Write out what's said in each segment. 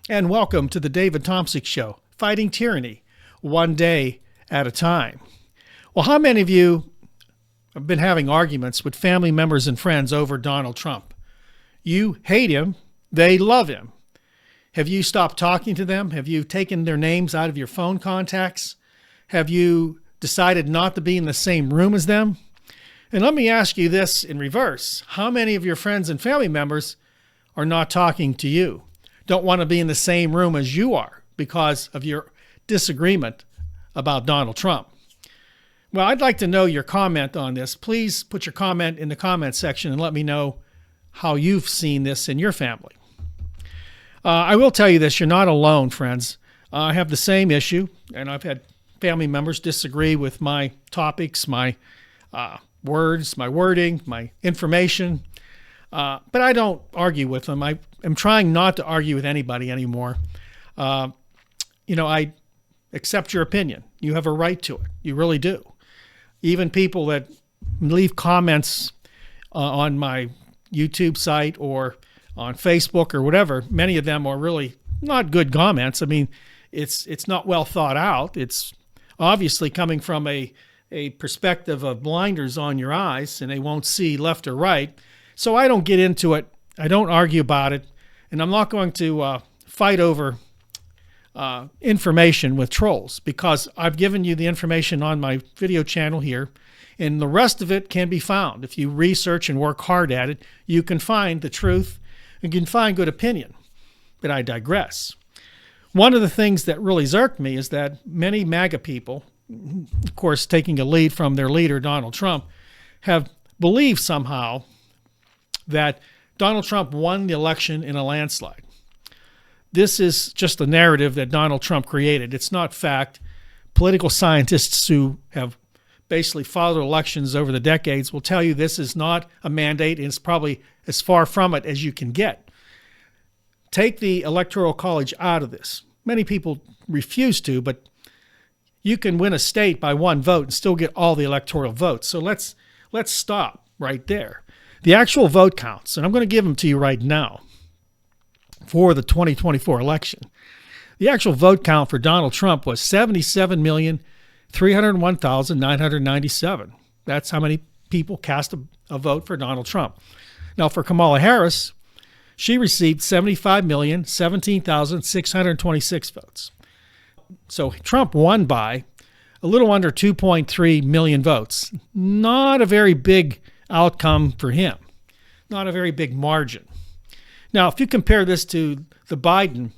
and welcome to the David Tomsic Show, fighting tyranny, one day at a time. Well, how many of you have been having arguments with family members and friends over Donald Trump? You hate him, they love him. Have you stopped talking to them? Have you taken their names out of your phone contacts? Have you decided not to be in the same room as them? And let me ask you this in reverse. How many of your friends and family members are not talking to you? Don't want to be in the same room as you are because of your disagreement about Donald Trump? Well, I'd like to know your comment on this. Please put your comment in the comment section and let me know how you've seen this in your family. I will tell you this, you're not alone, friends. I have the same issue, and I've had family members disagree with my topics, my words, my wording, my information. But I don't argue with them. I am trying not to argue with anybody anymore. I accept your opinion. You have a right to it. You really do. Even people that leave comments on my YouTube site or on Facebook or whatever, many of them are really not good comments. I mean, it's not well thought out. It's obviously coming from a perspective of blinders on your eyes, and they won't see left or right. So I don't get into it. I don't argue about it. And I'm not going to fight over information with trolls, because I've given you the information on my video channel here, and the rest of it can be found. If you research and work hard at it, you can find the truth and you can find good opinion. But I digress. One of the things that really irked me is that many MAGA people, of course taking a lead from their leader, Donald Trump, have believed somehow that Donald Trump won the election in a landslide. This is just a narrative that Donald Trump created. It's not fact. Political scientists who have basically followed elections over the decades will tell you this is not a mandate, and it's probably as far from it as you can get. Take the Electoral College out of this. Many people refuse to, but you can win a state by one vote and still get all the electoral votes. So let's stop right there. The actual vote counts, and I'm going to give them to you right now for the 2024 election. The actual vote count for Donald Trump was 77,301,997. That's how many people cast a vote for Donald Trump. Now, for Kamala Harris, she received 75,017,626 votes. So Trump won by a little under 2.3 million votes. Not a very big outcome for him. Not a very big margin. Now, if you compare this to the Biden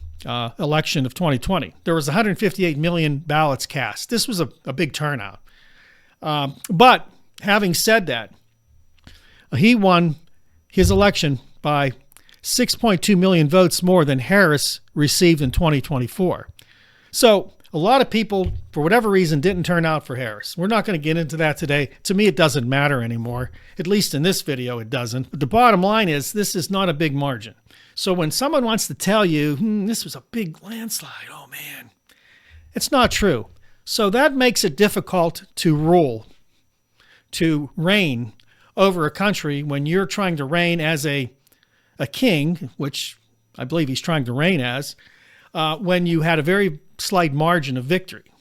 election of 2020, there was 158 million ballots cast. This was a big turnout. But having said that, he won his election by 6.2 million votes more than Harris received in 2024. So a lot of people, for whatever reason, didn't turn out for Harris. We're not going to get into that today. To me, it doesn't matter anymore. At least in this video, it doesn't. But the bottom line is this is not a big margin. So when someone wants to tell you, this was a big landslide, oh man, it's not true. So that makes it difficult to rule, to reign over a country when you're trying to reign as a king, which I believe he's trying to reign as, when you had a very slight margin of victory.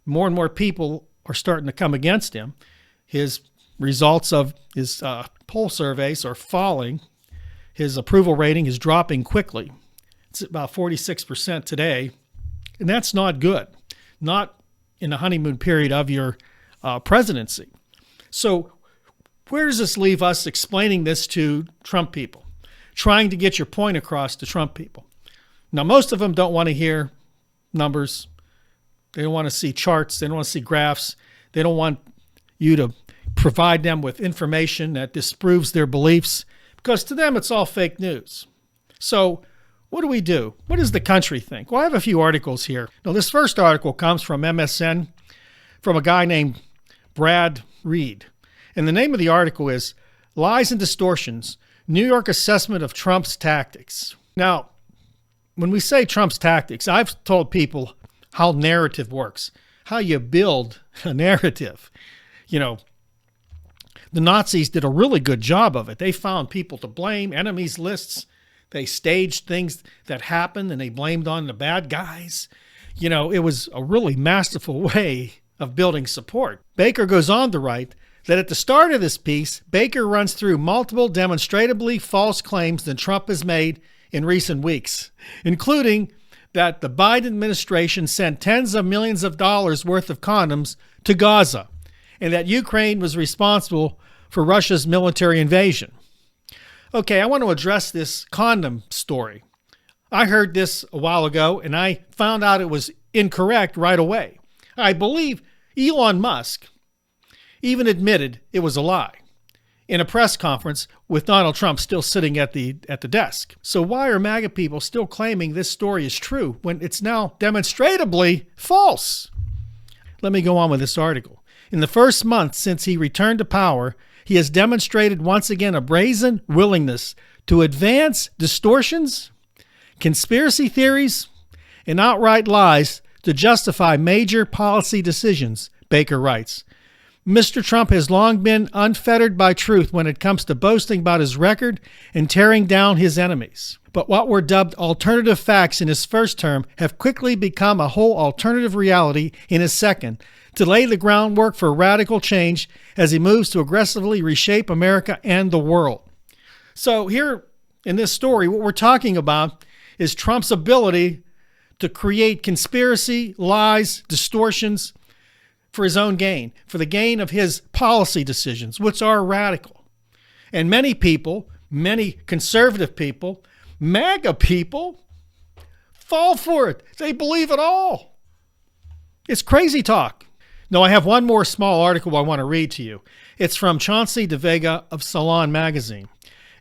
More and more people are starting to come against him. His results of his poll surveys are falling. His approval rating is dropping quickly. It's about 46% today, and that's not good. Not in the honeymoon period of your presidency. So where does this leave us explaining this to Trump people? Trying to get your point across to Trump people. Now, most of them don't want to hear numbers. They don't want to see charts. They don't want to see graphs. They don't want you to provide them with information that disproves their beliefs, because to them it's all fake news. So what do? What does the country think? Well, I have a few articles here. Now, this first article comes from MSN, from a guy named Brad Reed. And the name of the article is Lies and Distortions, New York Assessment of Trump's Tactics. Now, when we say Trump's tactics, I've told people how narrative works, how you build a narrative. The Nazis did a really good job of it. They found people to blame, enemies lists. They staged things that happened and they blamed on the bad guys. You know, it was a really masterful way of building support. Baker goes on to write that at the start of this piece, Baker runs through multiple demonstrably false claims that Trump has made in recent weeks, including that the Biden administration sent tens of millions of dollars worth of condoms to Gaza, and that Ukraine was responsible for Russia's military invasion. Okay, I want to address this condom story. I heard this a while ago, and I found out it was incorrect right away. I believe Elon Musk even admitted it was a lie in a press conference with Donald Trump still sitting at the desk. So why are MAGA people still claiming this story is true when it's now demonstrably false? Let me go on with this article. In the first month since he returned to power, he has demonstrated once again a brazen willingness to advance distortions, conspiracy theories, and outright lies to justify major policy decisions, Baker writes. Mr. Trump has long been unfettered by truth when it comes to boasting about his record and tearing down his enemies. But what were dubbed alternative facts in his first term have quickly become a whole alternative reality in his second, to lay the groundwork for radical change as he moves to aggressively reshape America and the world. So here in this story, what we're talking about is Trump's ability to create conspiracy, lies, distortions for his own gain, for the gain of his policy decisions, which are radical. And many people, many conservative people, MAGA people, fall for it. They believe it all. It's crazy talk. Now, I have one more small article I want to read to you. It's from Chauncey De Vega of Salon magazine.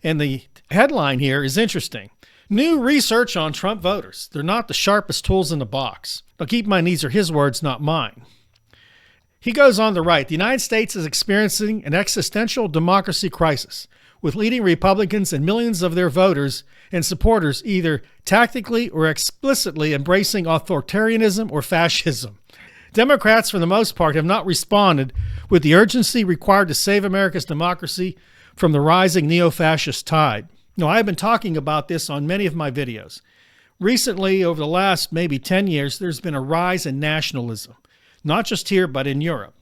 And the headline here is interesting. New research on Trump voters. They're not the sharpest tools in the box. Now, keep in mind, these are his words, not mine. He goes on to write, the United States is experiencing an existential democracy crisis, with leading Republicans and millions of their voters and supporters either tactically or explicitly embracing authoritarianism or fascism. Democrats, for the most part, have not responded with the urgency required to save America's democracy from the rising neo-fascist tide. Now, I've been talking about this on many of my videos. Recently, over the last maybe 10 years, there's been a rise in nationalism, not just here, but in Europe.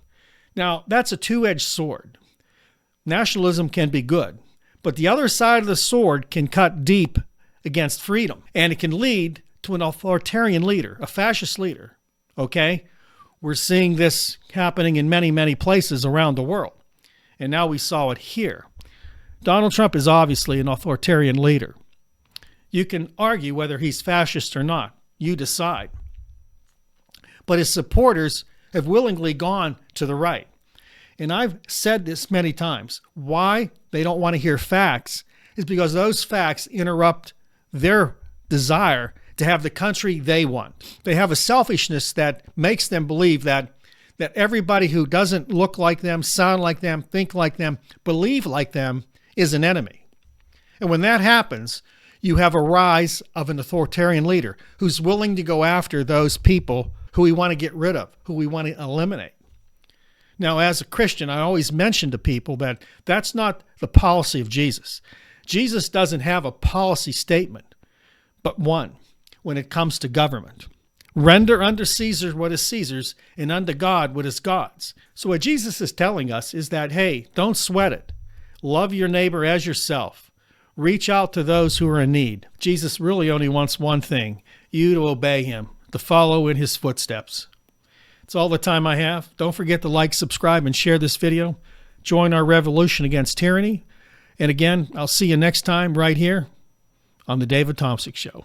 Now, that's a two-edged sword. Nationalism can be good, but the other side of the sword can cut deep against freedom, and it can lead to an authoritarian leader, a fascist leader, okay? We're seeing this happening in many, many places around the world. And now we saw it here. Donald Trump is obviously an authoritarian leader. You can argue whether he's fascist or not. You decide. But his supporters have willingly gone to the right. And I've said this many times. Why they don't want to hear facts is because those facts interrupt their desire to have the country they want. They have a selfishness that makes them believe that everybody who doesn't look like them, sound like them, think like them, believe like them is an enemy. And when that happens, you have a rise of an authoritarian leader who's willing to go after those people who we want to get rid of, who we want to eliminate. Now, as a Christian, I always mention to people that that's not the policy of Jesus. Jesus doesn't have a policy statement, but one. When it comes to government. Render unto Caesar what is Caesar's, and unto God what is God's. So what Jesus is telling us is that, hey, don't sweat it. Love your neighbor as yourself. Reach out to those who are in need. Jesus really only wants one thing, you to obey him, to follow in his footsteps. It's all the time I have. Don't forget to like, subscribe, and share this video. Join our revolution against tyranny. And again, I'll see you next time right here on The David Tomsic Show.